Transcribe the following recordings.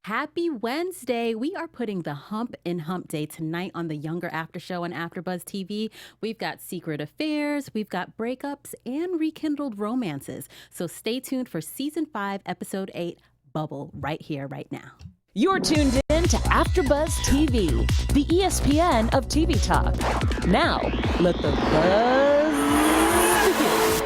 Happy Wednesday. We are putting the hump in Hump Day tonight on the Younger After Show on AfterBuzz TV. We've got secret affairs, we've got breakups, and rekindled romances. So stay tuned for Season 5, Episode 8, Bubble, right here, right now. You're tuned in to AfterBuzz TV, the ESPN of TV talk. Now, let the buzz begin.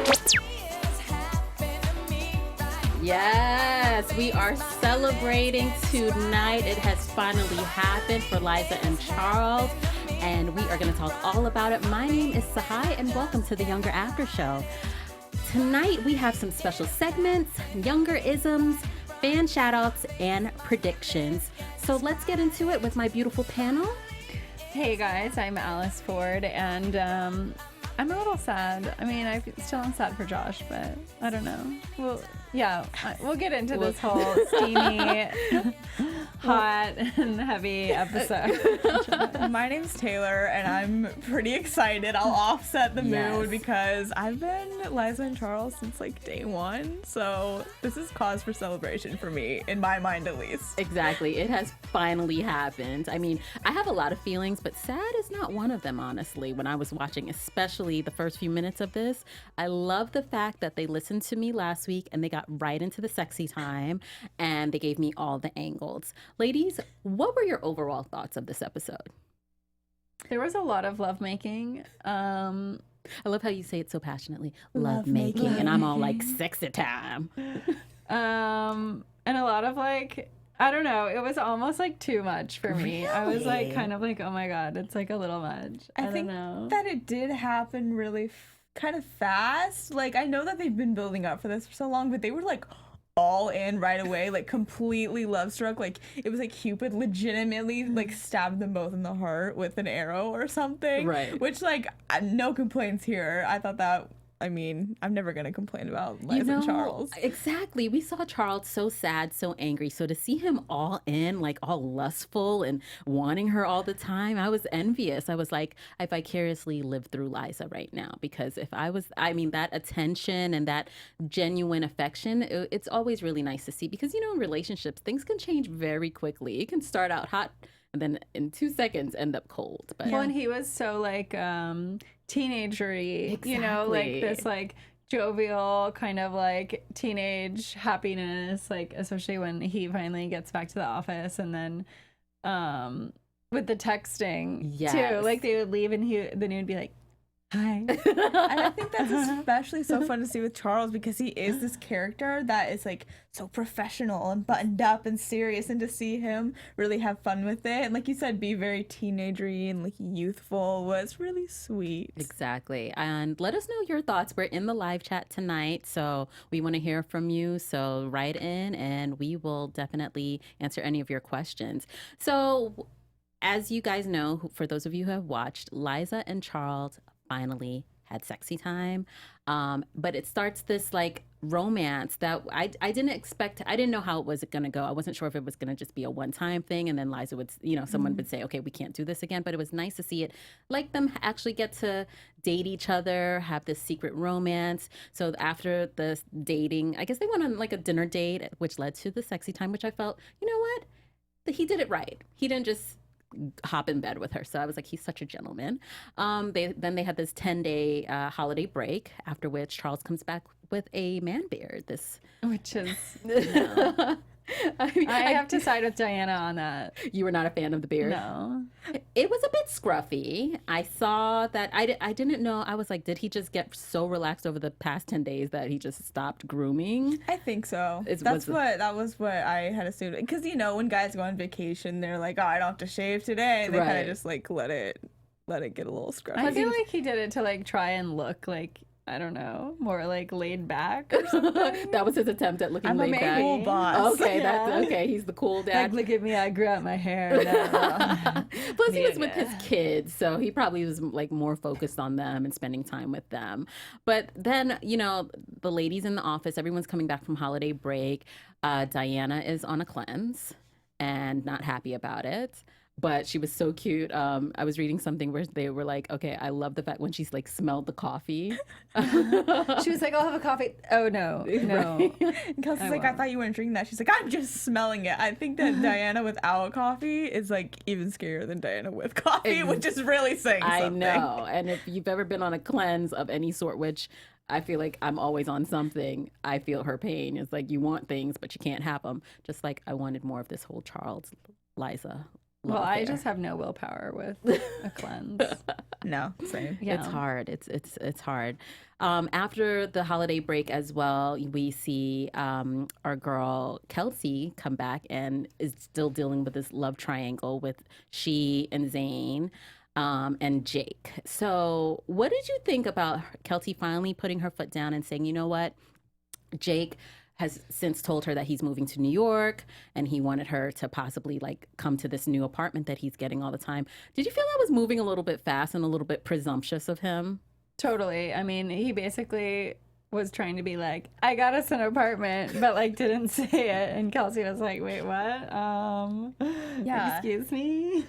Yes, we are celebrating tonight. It has finally happened for Liza and Charles, and we are going to talk all about it. My name is Tsahai, and welcome to the Younger After Show. Tonight, we have some special segments, Younger-isms, fan shoutouts, and predictions. So let's get into it with my beautiful panel. Hey guys, I'm Alice Ford, and I'm a little sad. I mean, I still am sad for Josh, but I don't know. We'll get into this whole steamy, hot, and heavy episode. My name's Taylor, and I'm pretty excited. I'll offset the mood because I've been Liza and Charles since like day one, so this is cause for celebration for me, in my mind at least. Exactly. It has finally happened. I mean, I have a lot of feelings, but sad is not one of them, honestly, when I was watching, especially the first few minutes of this. I love the fact that they listened to me last week and they got right into the sexy time and they gave me all the angles. Ladies, what were your overall thoughts of this episode? There was a lot of lovemaking. I love how you say it so passionately. Lovemaking. And I'm all like, sexy time. And a lot of like, I don't know, it was almost like too much for me. Really? I was like kind of like, oh my God, it's like a little much. I think don't know. that it did happen really kind of fast. Like, I know that they've been building up for this for so long, but they were like all in right away, like completely love struck. Like, it was like Cupid legitimately like stabbed them both in the heart with an arrow or something. Right. Which, like, no complaints here. I thought that, I mean, I'm never going to complain about Liza and Charles. Exactly. We saw Charles so sad, so angry. So to see him all in, like all lustful and wanting her all the time, I was envious. I was like, I vicariously live through Liza right now, because if I was, I mean, that attention and that genuine affection, it's always really nice to see, because, you know, in relationships, things can change very quickly. It can start out hot and then in 2 seconds end up cold. But well, and he was so like teenagery, you know, like this like jovial kind of like teenage happiness, like especially when he finally gets back to the office, and then with the texting too, like they would leave and then he would be like, hi. And I think that's especially so fun to see with Charles, because he is this character that is like so professional and buttoned up and serious, and to see him really have fun with it and, like you said, be very teenagery and like youthful was really sweet. Exactly. And let us know your thoughts. We're in the live chat tonight, so we want to hear from you. So write in and we will definitely answer any of your questions. So as you guys know, for those of you who have watched, Liza and Charles finally had sexy time, but it starts this like romance that I didn't expect. I didn't know how it was going to go. I wasn't sure if it was going to just be a one-time thing and then Liza would, you know, someone would say, okay, we can't do this again. But it was nice to see it, like them actually get to date each other, have this secret romance. So after the dating, I guess they went on like a dinner date, which led to the sexy time, which I felt, you know what, he did it right. He didn't just hop in bed with her. So I was like, he's such a gentleman. Then they had this 10-day holiday break, after which Charles comes back with a man beard. Which is, no. I have to side with Diana on that. You were not a fan of the beard? No. It was a bit scruffy. I saw that. I didn't know. I was like, did he just get so relaxed over the past 10 days that he just stopped grooming? I think so. That was what I had assumed. Because, you know, when guys go on vacation, they're like, oh, I don't have to shave today. And they kind of just like let it get a little scruffy. I feel like he did it to like try and look like, I don't know, more like laid back or something. That was his attempt at looking laid back. I'm a cool boss. Okay, that's okay. He's the cool dad. Like, look at me, I grew out my hair. Plus, he was with his kids, so he probably was like more focused on them and spending time with them. But then, you know, the ladies in the office, everyone's coming back from holiday break. Diana is on a cleanse and not happy about it. but she was so cute. I was reading something where they were like, okay, I love the fact when she's like smelled the coffee. She was like, I'll have a coffee. Oh, no. And Kelsey's like, I thought you weren't drinking that. She's like, I'm just smelling it. I think that Diana without coffee is like even scarier than Diana with coffee, which is really saying something. I know. And if you've ever been on a cleanse of any sort, which I feel like I'm always on something, I feel her pain. It's like you want things, but you can't have them. Just like I wanted more of this whole Charles, Liza. Well, I just have no willpower with a cleanse. No, same. Yeah. It's hard. It's hard. After the holiday break as well, we see our girl Kelsey come back and is still dealing with this love triangle with she and Zayn and Jake. So what did you think about Kelsey finally putting her foot down and saying, you know what, Jake has since told her that he's moving to New York and he wanted her to possibly like come to this new apartment that he's getting all the time. Did you feel that was moving a little bit fast and a little bit presumptuous of him? Totally. I mean, he basically was trying to be like, I got us an apartment, but like didn't say it. And Kelsey was like, wait, what? Yeah. Excuse me?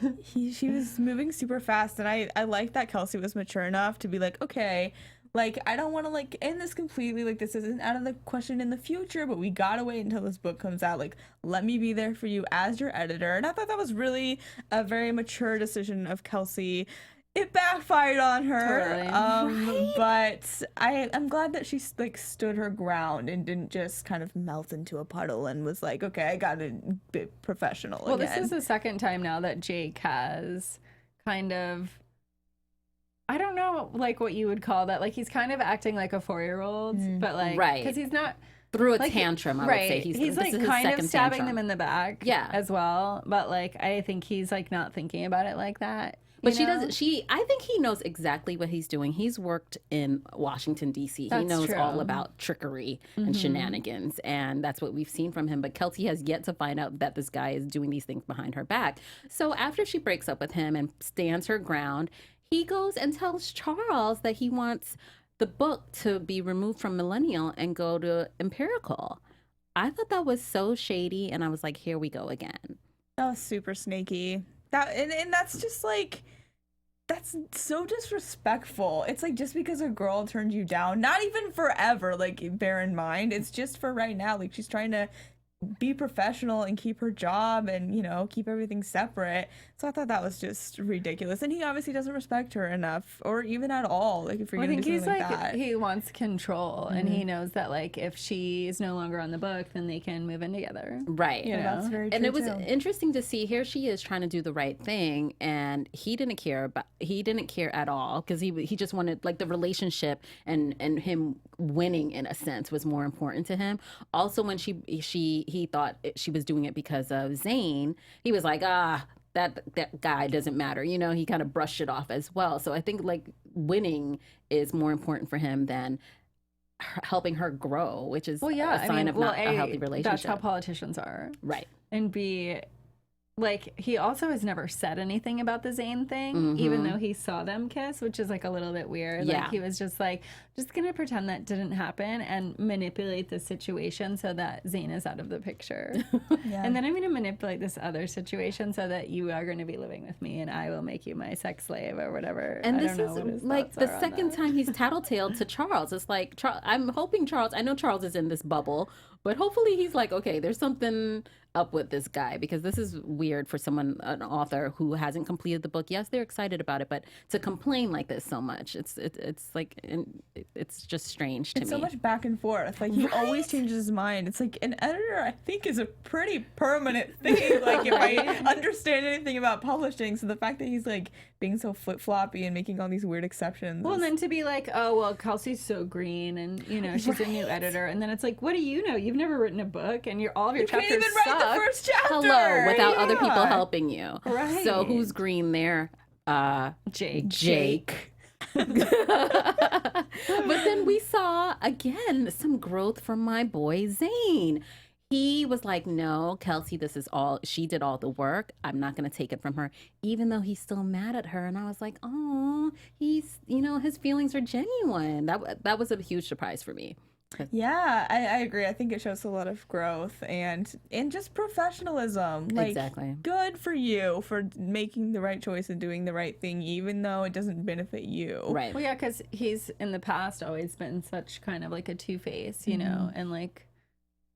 She was moving super fast, and I like that Kelsey was mature enough to be like, okay, like, I don't want to, like, end this completely. Like, this isn't out of the question in the future, but we gotta wait until this book comes out. Like, let me be there for you as your editor. And I thought that was really a very mature decision of Kelsey. It backfired on her. Totally. But I'm glad that she, like, stood her ground and didn't just kind of melt into a puddle and was like, okay, I gotta be professional Well, again. this is the second time now that Jake has kind of, I don't know, like what you would call that. Like he's kind of acting like a 4-year-old, but like, Right. because he's not Through a like, tantrum, I right. would say. He's this like is his kind of second stabbing tantrum. them in the back, Yeah. as well. But like, I think he's like not thinking about it like that. But you she know? doesn't. I think he knows exactly what he's doing. He's worked in Washington D.C. He That's knows true. all about trickery and shenanigans, and that's what we've seen from him. But Kelsey has yet to find out that this guy is doing these things behind her back. So after she breaks up with him and stands her ground, he goes and tells Charles that he wants the book to be removed from Millennial and go to Empirical. I thought that was so shady, and I was like, here we go again. That was super snaky. And that's just like, that's so disrespectful. It's like, just because a girl turned you down, not even forever, like, bear in mind, it's just for right now. Like, she's trying to be professional and keep her job and, you know, keep everything separate. So I thought that was just ridiculous. And he obviously doesn't respect her enough, or even at all. Like, if you're Well, I gonna think do he's something like, like that. he wants control, and he knows that like if she is no longer on the book, then they can move in together. Right. You know? That's very true, And it was too. interesting to see, here she is trying to do the right thing, and he didn't care at all, because he just wanted, like, the relationship and him winning in a sense was more important to him. Also, when he thought she was doing it because of Zayn, he was like, that guy doesn't matter, you know. He kind of brushed it off as well. So I think, like, winning is more important for him than helping her grow, which is Well, yeah, a sign of not a A, healthy relationship. That's how politicians are. Right. And B, like, he also has never said anything about the Zayn thing, even though he saw them kiss, which is like a little bit weird. Yeah. Like, he was just like, just gonna pretend that didn't happen and manipulate the situation so that Zayn is out of the picture. Yeah. And then I'm gonna manipulate this other situation so that you are gonna be living with me and I will make you my sex slave or whatever. And I this don't know what his is like thoughts the are on second that. time he's tattletaled to Charles. It's like, I'm hoping Charles, I know Charles is in this bubble, but hopefully he's like, okay, there's something up with this guy, because this is weird for an author who hasn't completed the book. Yes, they're excited about it, but to complain like this so much, it's like, it's just strange to It's me. so much back and forth. Like, he always changes his mind. It's like, an editor, I think, is a pretty permanent thing. Like, if I understand anything about publishing, so the fact that he's like being so flip-floppy and making all these weird exceptions. Well, is- and then to be like, oh, well, Kelsey's so green and, you know, she's a new editor. And then it's like, what do you know? You've never written a book and all of your you can't chapters even write suck. the first chapter. Hello, without other people Yeah. helping you. Right. So who's green there? Jake. But then we saw again some growth from my boy Zayn. He was like, no, Kelsey, this is all, she did all the work. I'm not going to take it from her, even though he's still mad at her. And I was like, oh, he's, you know, his feelings are genuine. That was a huge surprise for me. Yeah, I agree. I think it shows a lot of growth and just professionalism. Like, Exactly. good for you for making the right choice and doing the right thing, even though it doesn't benefit you. Right. Well, yeah, because he's in the past always been such kind of like a two-face, you know, and like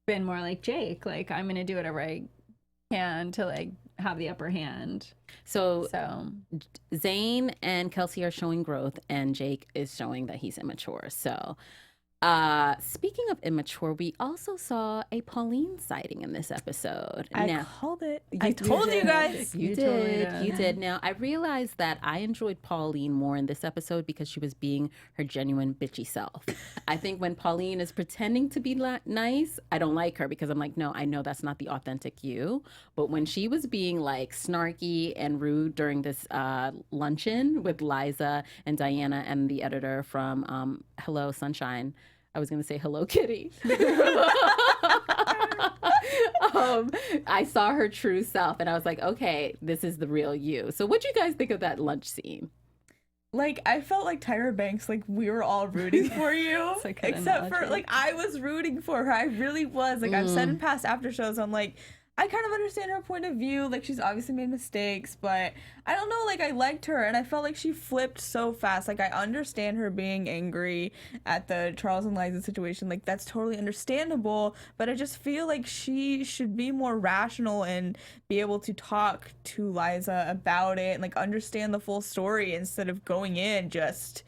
been more like Jake. Like, I'm gonna do whatever I can to like have the upper hand. So So Zayn and Kelsey are showing growth, and Jake is showing that he's immature. So, speaking of immature, we also saw a Pauline sighting in this episode. I called it. I told you guys. You totally did. did. You did. Now, I realized that I enjoyed Pauline more in this episode because she was being her genuine bitchy self. I think when Pauline is pretending to be nice, I don't like her because I'm like, no, I know that's not the authentic you. But when she was being like snarky and rude during this luncheon with Liza and Diana and the editor from Hello Sunshine, I was going to say Hello Kitty. I saw her true self and I was like, okay, this is the real you. So what'd you guys think of that lunch scene? Like, I felt like Tyra Banks, like, we were all rooting for you. That's a good Except for, analogy. like, I was rooting for her. I really was. Like, I've said in past after shows, I'm like, I kind of understand her point of view. Like, she's obviously made mistakes, but I don't know. Like, I liked her, and I felt like she flipped so fast. Like, I understand her being angry at the Charles and Liza situation. Like, that's totally understandable, but I just feel like she should be more rational and be able to talk to Liza about it and, like, understand the full story instead of going in just,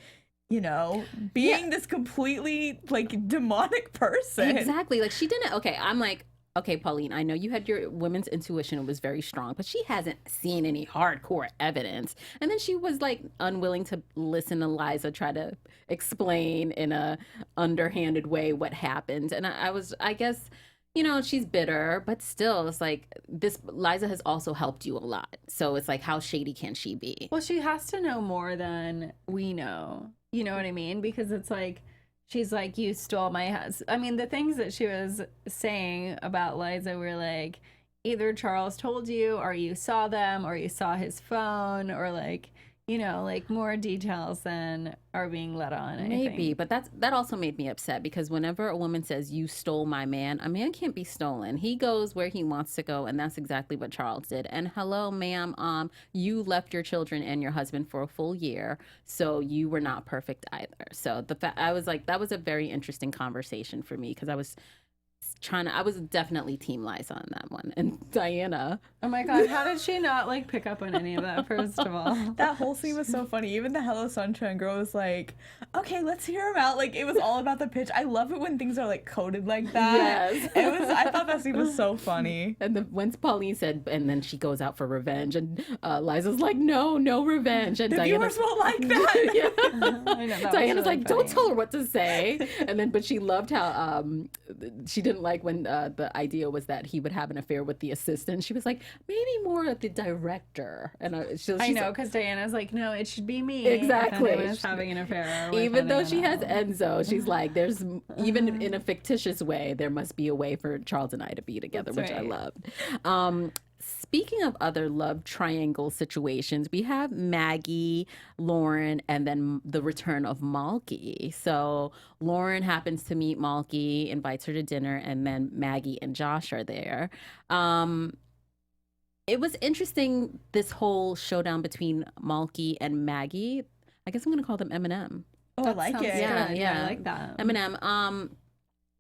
you know, being this completely, like, demonic person. Exactly. Like she didn't. Okay, I'm like, okay, Pauline, I know you had your women's intuition was very strong, but she hasn't seen any hardcore evidence. And then she was like unwilling to listen to Liza try to explain in a underhanded way what happened. And I guess, you know, she's bitter, but still it's like this Liza has also helped you a lot. So it's like, how shady can she be? well, she has to know more than we know. You know what I mean? Because it's like she's like, you stole my husband. I mean, the things that she was saying about Liza were like, either Charles told you, or you saw them, or you saw his phone, or like, you know, like more details than are being let on. I Maybe, think. but that also made me upset because whenever a woman says you stole my man, a man can't be stolen. He goes where he wants to go, and that's exactly what Charles did. And hello, ma'am, you left your children and your husband for a full year, so you were not perfect either. So I was like, that was a very interesting conversation for me because I was definitely team Liza on that one. And Diana. Oh my God, how did she not like pick up on any of that, first of all? That whole scene was so funny. Even the Hello Sunshine girl was like, okay, let's hear him out. Like, it was all about the pitch. I love it when things are like coded like that. Yes. I thought that scene was so funny. And when Pauline said, and then she goes out for revenge, and Liza's like, no revenge. And The Diana's viewers won't like that. yeah. I know, that was Diana's really like, don't funny. tell her what to say. And then, but she loved how she didn't like when the idea was that he would have an affair with the assistant. She was like, maybe more of the director. And I know, because Diana's like, no, it should be me. Exactly. And was having an affair. with even though she anyone has else. Enzo, she's like, there's even in a fictitious way, there must be a way for Charles and I to be together, That's which I right. loved. Speaking of other love triangle situations, we have Maggie, Lauren, and then the return of Malkie. So Lauren happens to meet Malkie, invites her to dinner, and then Maggie and Josh are there. It was interesting, this whole showdown between Malkie and Maggie. I guess I'm going to call them Eminem. Oh, I That like sounds it. Yeah, good. yeah. I like that. Eminem,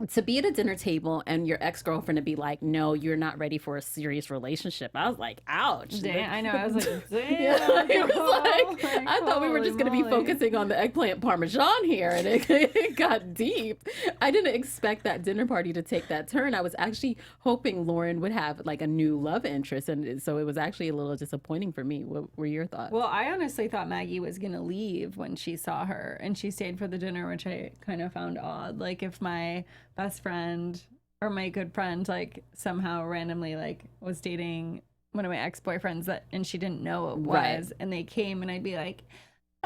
to be at a dinner table and your ex-girlfriend to be like, no, you're not ready for a serious relationship. I was like, ouch. Damn, I know. I was like, damn. Yeah, it was like, Like, I thought we were holy just going to be moly. focusing on the eggplant parmesan here, and it got deep. I didn't expect that dinner party to take that turn. I was actually hoping Lauren would have like a new love interest, and so it was actually a little disappointing for me. What were your thoughts? Well, I honestly thought Maggie was going to leave when she saw her, and she stayed for the dinner, which I kind of found odd. Like, if my best friend or my good friend like somehow randomly like was dating one of my ex-boyfriends that and she didn't know it was, Right. and they came, and I'd be like,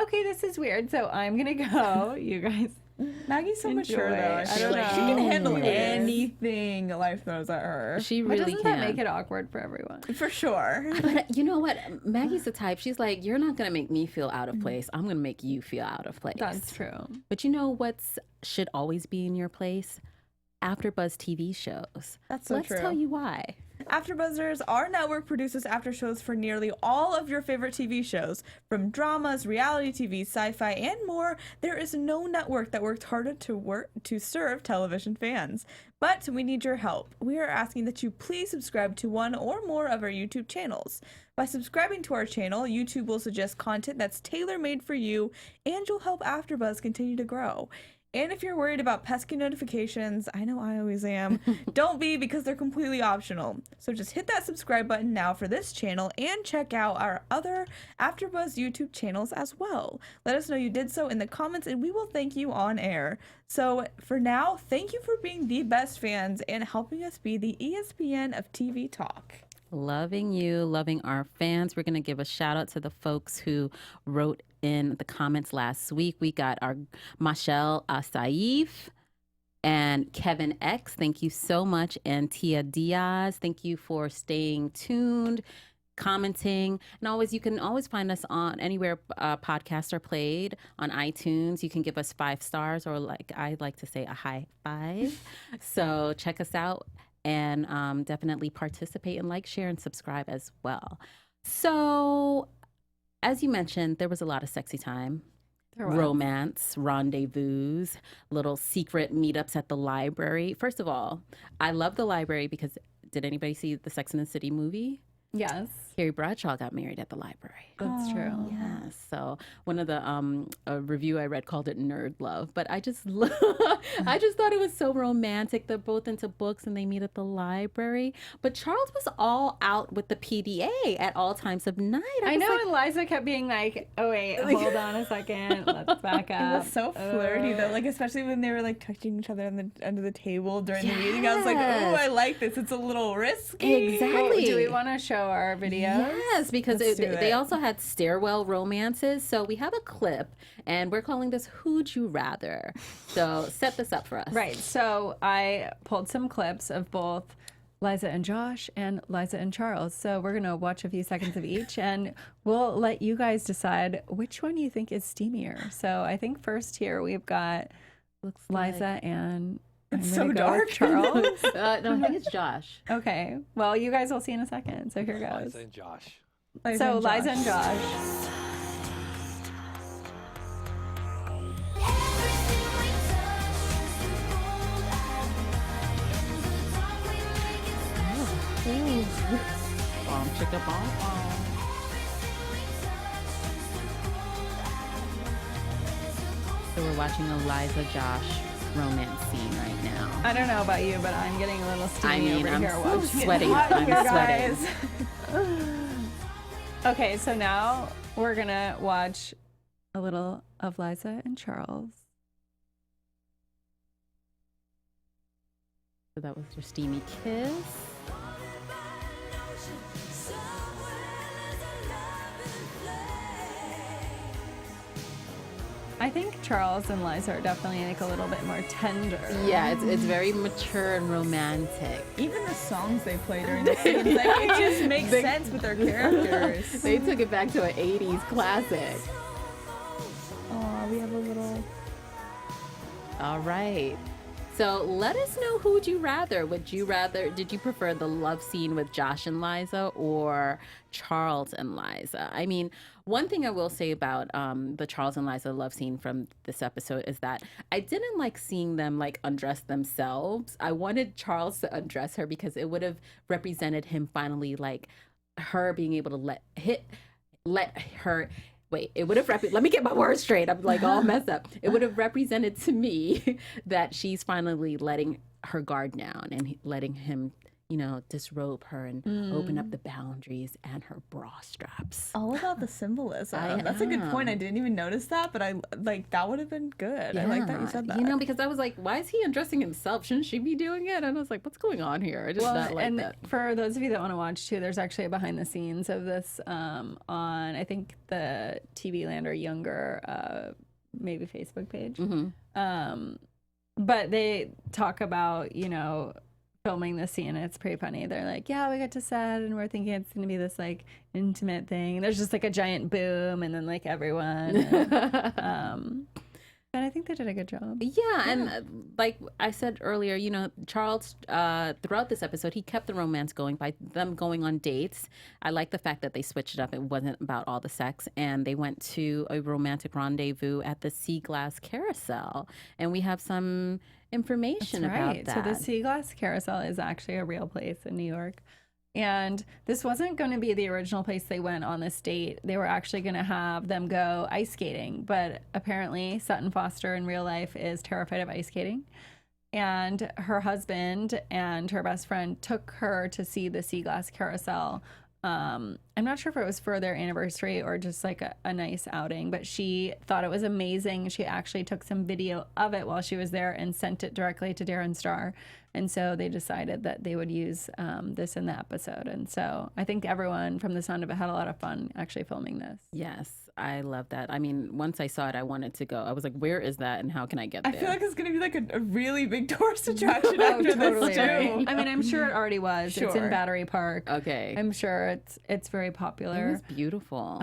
okay, this is weird, so I'm gonna go. You guys Maggie's so mature Enjoy. though. I I feel don't like she know. can handle Yes. anything life throws at her. She But really doesn't can. that make it awkward for everyone? For sure. But you know what? Maggie's the type. She's like, you're not gonna make me feel out of place. I'm gonna make you feel out of place. That's true. But you know what's should always be in your place? AfterBuzz TV shows. That's so Let's true. tell you why. AfterBuzzers, our network produces after shows for nearly all of your favorite TV shows. From dramas, reality TV, sci-fi, and more, there is no network that worked harder to serve television fans. But we need your help. We are asking that you please subscribe to one or more of our YouTube channels. By subscribing to our channel, YouTube will suggest content that's tailor-made for you, and you'll help AfterBuzz continue to grow. And if you're worried about pesky notifications, I know I always am, don't be, because they're completely optional. So just hit that subscribe button now for this channel and check out our other AfterBuzz YouTube channels as well. Let us know you did so in the comments and we will thank you on air. So for now, thank you for being the best fans and helping us be the ESPN of TV talk. Loving you, loving our fans. We're going to give a shout out to the folks who wrote in the comments last week. We got our Machel Saif and Kevin X. Thank you so much. And Tia Diaz. Thank you for staying tuned, commenting. And always, you can always find us on anywhere podcasts are played, on iTunes. You can give us 5 stars, or like I like to say, a high five. So check us out. And definitely participate and like, share, and subscribe as well. So, as you mentioned, there was a lot of sexy time, romance, rendezvous, little secret meetups at the library. First of all, I love the library because did anybody see the Sex and the City movie? Yes, Carrie Bradshaw got married at the library. that's true. Yes. So one of the a review I read called it nerd love, but I just I just thought it was so romantic. They're both into books and they meet at the library. But Charles was all out with the PDA at all times of night. I was know, like, and Liza kept being like, "Oh wait, hold on a second, let's back up." It was so flirty though, like especially when they were like touching each other under the table during the meeting. I was like, "Oh, I like this. It's a little risky." Exactly. Do we want to show our video? Yes, because Let's do they it. also had stairwell romances. So we have a clip, and we're calling this "Who'd You Rather." So set this up for us. Right. So I pulled some clips of both Liza and Josh and Liza and Charles. So we're going to watch a few seconds of each and we'll let you guys decide which one you think is steamier. So I think first here we've got Looks Liza and I'm It's gonna so go with dark. Charles. No, I think it's Josh. Okay. Well, you guys will see in a second. So here goes. Liza and Josh. So Liza and Josh. Chicka bomb. So we're watching a Liza Josh romance scene right now. I don't know about you, but I'm getting a little steamy over I'm here watching it. sweating. Hot I'm here, sweating. guys. Okay, so now we're gonna watch a little of Liza and Charles. So that was their steamy kiss. I think Charles and Liza are definitely like a little bit more tender. Yeah, it's very mature and romantic. Even the songs they play during the scenes, like it just makes sense with their characters. They took it back to an 80s classic. Oh, we have a little. All right. So let us know, who would you rather? Did you prefer the love scene with Josh and Liza or Charles and Liza? I mean, one thing I will say about the Charles and Liza love scene from this episode is that I didn't like seeing them like undress themselves. I wanted Charles to undress her because it would have represented him finally, like her being able to let her. Wait, it would have let me get my words straight. I'm like all messed up. It would have represented to me that she's finally letting her guard down and letting him, disrobe her and open up the boundaries and her bra straps. All about the symbolism. That's a good point. I didn't even notice that, but I like that would have been good. I like that you said that. Because I was like, why is he undressing himself? Shouldn't she be doing it? And I was like, what's going on here? I just not like and that. for those of you that want to watch too, there's actually a behind the scenes of this on I think the TV Land or Younger maybe Facebook page. But they talk about, you know, filming the scene, and it's pretty funny. They're like, yeah, we got to set and we're thinking it's gonna be this like intimate thing. And there's just like a giant boom and then like everyone. And I think they did a good job. Yeah, and like I said earlier, you know, Charles, throughout this episode, he kept the romance going by them going on dates. I like the fact that they switched it up. It wasn't about all the sex, and they went to a romantic rendezvous at the Sea Glass Carousel, and we have some information about that. So the Sea Glass Carousel is actually a real place in New York. And this wasn't going to be the original place they went on this date. They were actually going to have them go ice skating. But apparently Sutton Foster in real life is terrified of ice skating. And her husband and her best friend took her to see the Sea Glass Carousel. I'm not sure if it was for their anniversary or just like a nice outing, but she thought it was amazing. She actually took some video of it while she was there and sent it directly to Darren Star. And so they decided that they would use this in the episode. And so I think everyone from the sound of it had a lot of fun actually filming this. Yes, I love that. I mean, once I saw it, I wanted to go. I was like, where is that and how can I get there? I feel like it's going to be like a really big tourist attraction after this, too. I mean, I'm sure it already was. Sure. It's in Battery Park. Okay. I'm sure it's very popular. It was beautiful.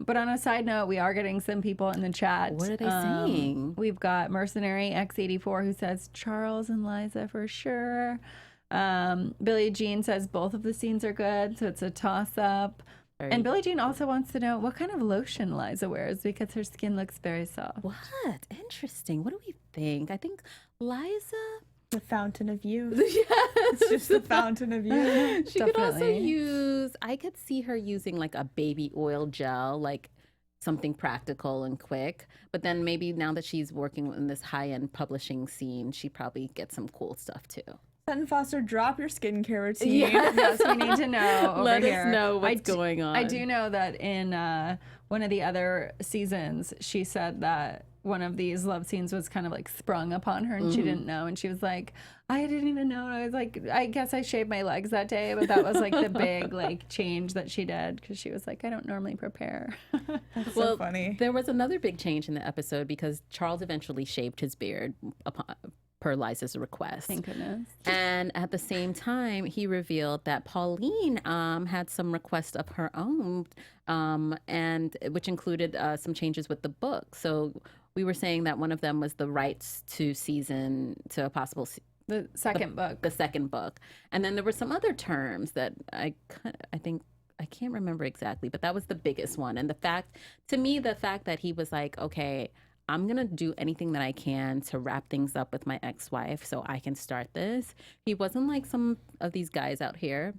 But on a side note, we are getting some people in the chat. What are they saying? We've got Mercenary X84 who says Charles and Liza for sure. Billie Jean says both of the scenes are good, so it's a toss-up. And Billie Jean also wants to know what kind of lotion Liza wears because her skin looks very soft. What? Interesting. What do we think? I think Liza... The fountain of youth. Yes. It's just the fountain of youth. She could also use... I could see her using like a baby oil gel, like something practical and quick. But then maybe now that she's working in this high-end publishing scene, she probably gets some cool stuff too. Sutton Foster, drop your skincare routine. Yes, we need to know over Let here. us know what's going on. I do know that in one of the other seasons, she said that one of these love scenes was kind of like sprung upon her and she didn't know. And she was like, I didn't even know. And I was like, I guess I shaved my legs that day. But that was like the big like change that she did because she was like, I don't normally prepare. That's so funny. There was another big change in the episode because Charles eventually shaved his beard per Liza's request. Thank goodness. And at the same time, he revealed that Pauline had some requests of her own, and which included some changes with the book. So we were saying that one of them was the rights to a possible the second book. The second book. And then there were some other terms that I think I can't remember exactly, but that was the biggest one. And the fact that he was like, okay, I'm going to do anything that I can to wrap things up with my ex-wife so I can start this. He wasn't like some of these guys out here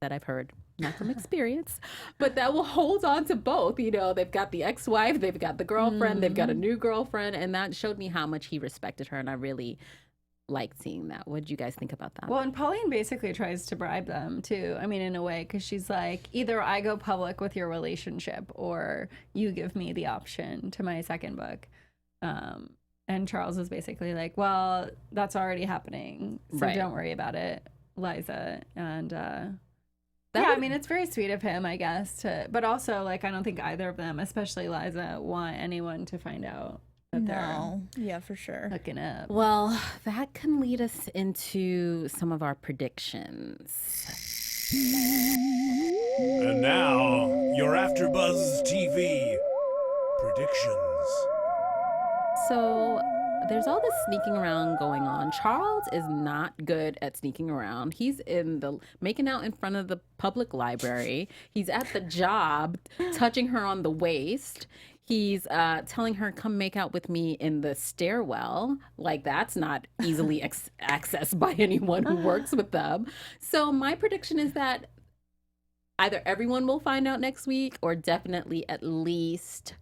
that I've heard, not from experience, but that will hold on to both. You know, they've got the ex-wife, they've got the girlfriend, they've got a new girlfriend. And that showed me how much he respected her. And I really liked seeing that. What did you guys think about that? Well, and Pauline basically tries to bribe them too. I mean, in a way, because she's like, either I go public with your relationship or you give me the option to my second book. And Charles was basically like, well, that's already happening, so don't worry about it, Liza. And I mean, it's very sweet of him, I guess, but also, like, I don't think either of them, especially Liza, want anyone to find out that they're for sure hooking up. Well, that can lead us into some of our predictions. And now, your AfterBuzz TV predictions. So there's all this sneaking around going on. Charles is not good at sneaking around. He's making out in front of the public library. He's at the job, touching her on the waist. He's telling her, come make out with me in the stairwell. Like, that's not easily accessed by anyone who works with them. So my prediction is that either everyone will find out next week or definitely at least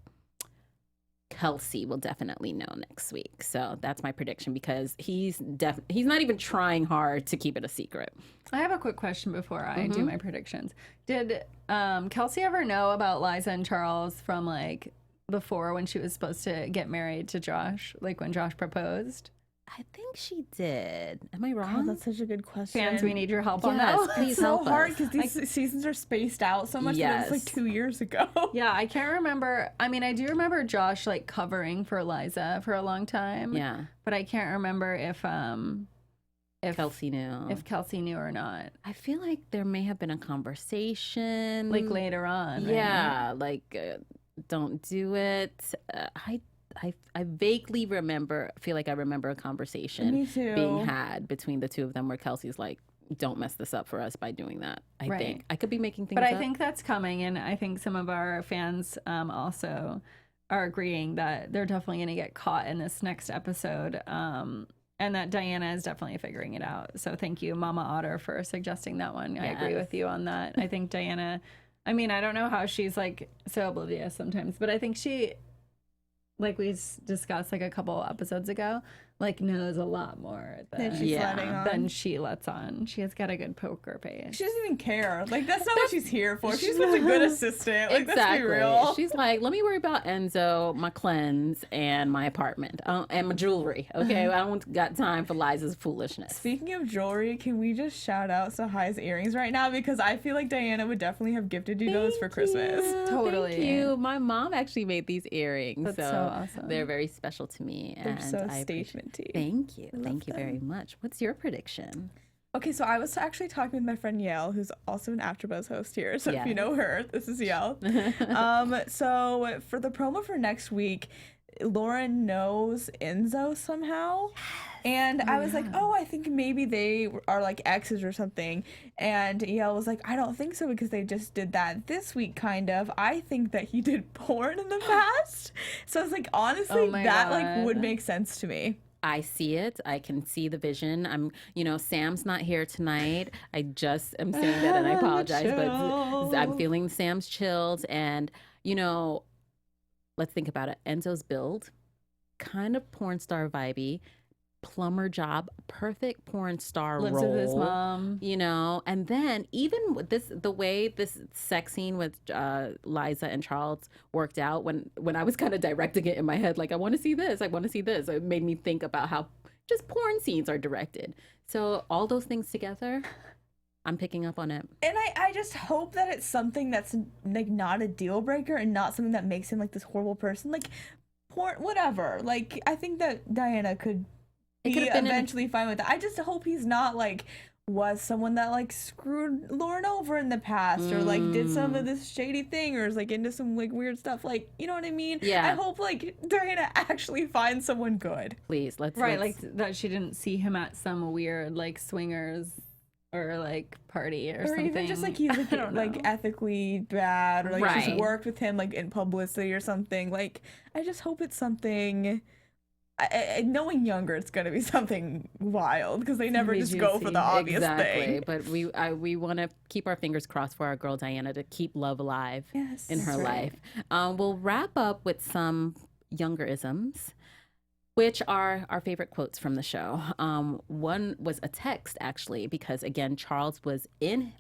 Kelsey will definitely know next week. So that's my prediction because he's not even trying hard to keep it a secret. I have a quick question before I do my predictions. Did Kelsey ever know about Liza and Charles from like before when she was supposed to get married to Josh, like when Josh proposed? I think she did. Am I Oh, wrong? that's such a good question. Fans, we need your help on I think she did. Am I Oh, wrong? that. that's such a good question. Fans, we need your help on Yes, that. please It's so help hard us. because these seasons are spaced out so much that it was like Yes. 2 years ago. Yeah, I can't remember. I mean, I do remember Josh like covering for Liza for a long time. Yeah, But I can't remember if Kelsey knew. if Kelsey knew or not. I feel like there may have been a conversation. Like later on. right? Yeah, like don't do it. I vaguely feel like I remember a conversation Me too. being had between the two of them where Kelsey's like, don't mess this up for us by doing that. I Right. think I could be making things But up. I think that's coming, and I think some of our fans also are agreeing that they're definitely going to get caught in this next episode, and that Diana is definitely figuring it out. So thank you, Mama Otter, for suggesting that one. I agree Yes. with you on that. I think Diana, I mean, I don't know how she's like so oblivious sometimes, but I think she, like we discussed like a couple episodes ago, like knows a lot more And she's Yeah. letting on. than she lets on. She has got a good poker face. She doesn't even care. Like, that's not what she's here for. She's just a good assistant. Like, let's be real. She's like, let me worry about Enzo, my cleanse, and my apartment, and my jewelry. Okay, I don't got time for Liza's foolishness. Speaking of jewelry, can we just shout out Tsahai's earrings right now? Because I feel like Diana would definitely have gifted you those for Christmas. Totally. Thank you. My mom actually made these earrings. That's so awesome. They're very special to me. They're and so I appreciate- statementy. Thank you. love Thank you very them. much. What's your prediction? Okay, so I was actually talking with my friend Yael, who's also an AfterBuzz host here. So if you know her, this is Yael. So for the promo for next week, Lauren knows Enzo somehow. And I was like, oh, I think maybe they are like exes or something. And Yael was like, I don't think so because they just did that this week, kind of. I think that he did porn in the past. So I was like, honestly, Oh my that like God. would make sense to me. I see it. I can see the vision. Sam's not here tonight. I just am saying that and I apologize, but I'm feeling Sam's chilled. And, let's think about it. Enzo's build, kind of porn star vibey, plumber job, perfect porn star Lives role. with his mom. And then even with the way this sex scene with Liza and Charles worked out, when I was kind of directing it in my head, like, I want to see this, it made me think about how just porn scenes are directed. So all those things together, I'm picking up on it. And I just hope that it's something that's like not a deal breaker and not something that makes him like this horrible person. Like porn, whatever. Like I think that Diana could be could've been eventually fine with that. I just hope he's not like was someone that like screwed Lauren over in the past or like did some of this shady thing or is like into some like weird stuff. Like, you know what I mean? Yeah. I hope like Diana actually finds someone good. Please, let's Right, like that she didn't see him at some weird like swingers or like party or something. even just like he's I like, don't like know. ethically bad or like she's Right. worked with him like in publicity or something. Like I just hope it's something. Knowing Younger, it's gonna be something wild because they never be just go for juicy. the obvious exactly. thing. But we want to keep our fingers crossed for our girl Diana to keep love alive Yes, in her that's right. life. We'll wrap up with some Younger-isms, which are our favorite quotes from the show. One was a text, actually, because, again, Charles was in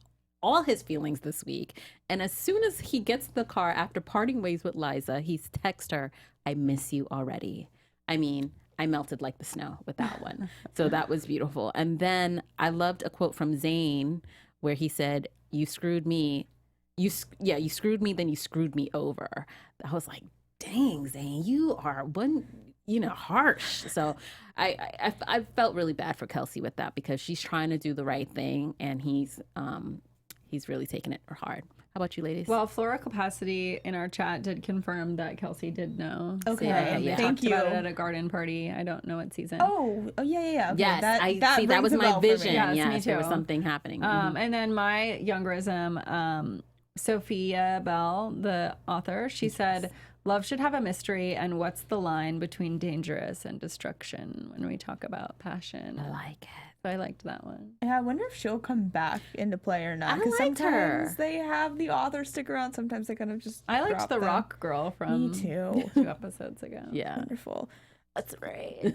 all his feelings this week. And as soon as he gets in the car after parting ways with Liza, he's text her, I miss you already. I mean, I melted like the snow with that one. So that was beautiful. And then I loved a quote from Zayn where he said, you screwed me. You screwed me, then you screwed me over. I was like, dang, Zayn, you are harsh. So I felt really bad for Kelsey with that because she's trying to do the right thing and he's really taking it hard. How about you, ladies? Well, Flora Capacity in our chat did confirm that Kelsey did know. Okay, They thank talked about you. it at a garden party. I don't know what season. Oh, yeah. Okay, yes, that see. That rings was a my bell for me. vision. Yes, me Yes, there was too. something happening. And then my Younger-ism, Sophia Bell, the author, she said, love should have a mystery, and what's the line between dangerous and destruction when we talk about passion? I like it. So I liked that one. Yeah, I wonder if she'll come back into play or not. I Because liked sometimes her. they have the author stick around. Sometimes they kind of just. I liked drop the them. rock girl from Me too. 2 episodes ago. Yeah. Wonderful. That's right.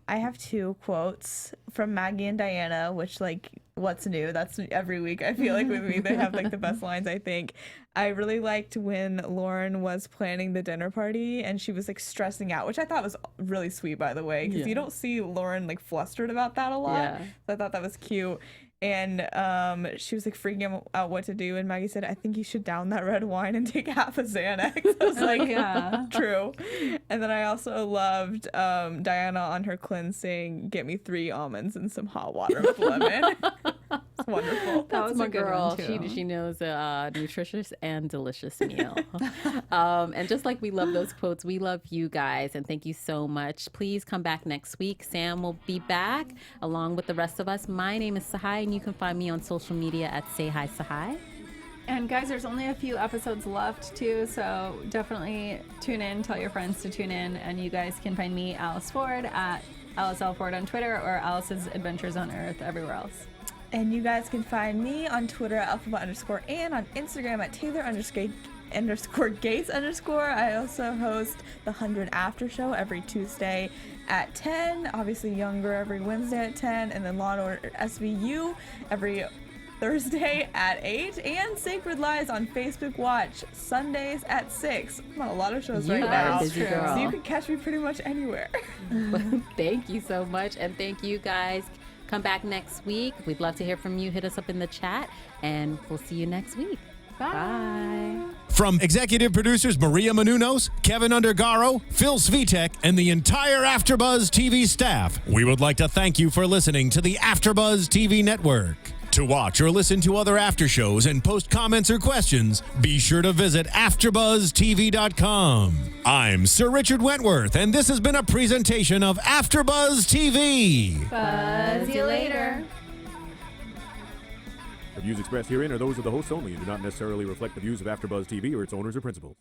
I have 2 quotes from Maggie and Diana, which like what's new. That's every week. I feel like with me, they have like the best lines, I think. I really liked when Lauren was planning the dinner party and she was like stressing out, which I thought was really sweet, by the way, because you don't see Lauren like flustered about that a lot. Yeah. So I thought that was cute. And she was like freaking out what to do. And Maggie said, I think you should down that red wine and take half a Xanax. I was like, yeah. true. And then I also loved Diana on her cleanse saying, get me 3 almonds and some hot water with lemon. It's wonderful. That That's was my a good girl. one, too. She knows a nutritious and delicious meal. And just like we love those quotes, we love you guys. And thank you so much. Please come back next week. Sam will be back along with the rest of us. My name is Tsahai, and you can find me on social media at Say Hi Tsahai. And guys, there's only a few episodes left too, so definitely tune in, tell your friends to tune in, and you guys can find me, Alice Ford, at Alice L. Ford on Twitter, or Alice's Adventures on Earth everywhere else. And you guys can find me on Twitter at alphabet_ and on Instagram at Taylor_Gates_. I also host the 100 After Show every Tuesday at 10. Obviously, Younger every Wednesday at 10, and then Law & Order SVU every Thursday at 8, and Sacred Lies on Facebook Watch Sundays at 6. I'm on a lot of shows right You are now, a busy girl. so you can catch me pretty much anywhere. Thank you so much. And thank you guys. Come back next week. We'd love to hear from you. Hit us up in the chat, and we'll see you next week. Bye. From executive producers Maria Menounos, Keven Undergaro, Phil Svitek, and the entire AfterBuzz TV staff, we would like to thank you for listening to the AfterBuzz TV network. To watch or listen to other after shows and post comments or questions, be sure to visit AfterBuzzTV.com. I'm Sir Richard Wentworth, and this has been a presentation of AfterBuzz TV. Buzz you later. The views expressed herein are those of the hosts only and do not necessarily reflect the views of AfterBuzz TV or its owners or principals.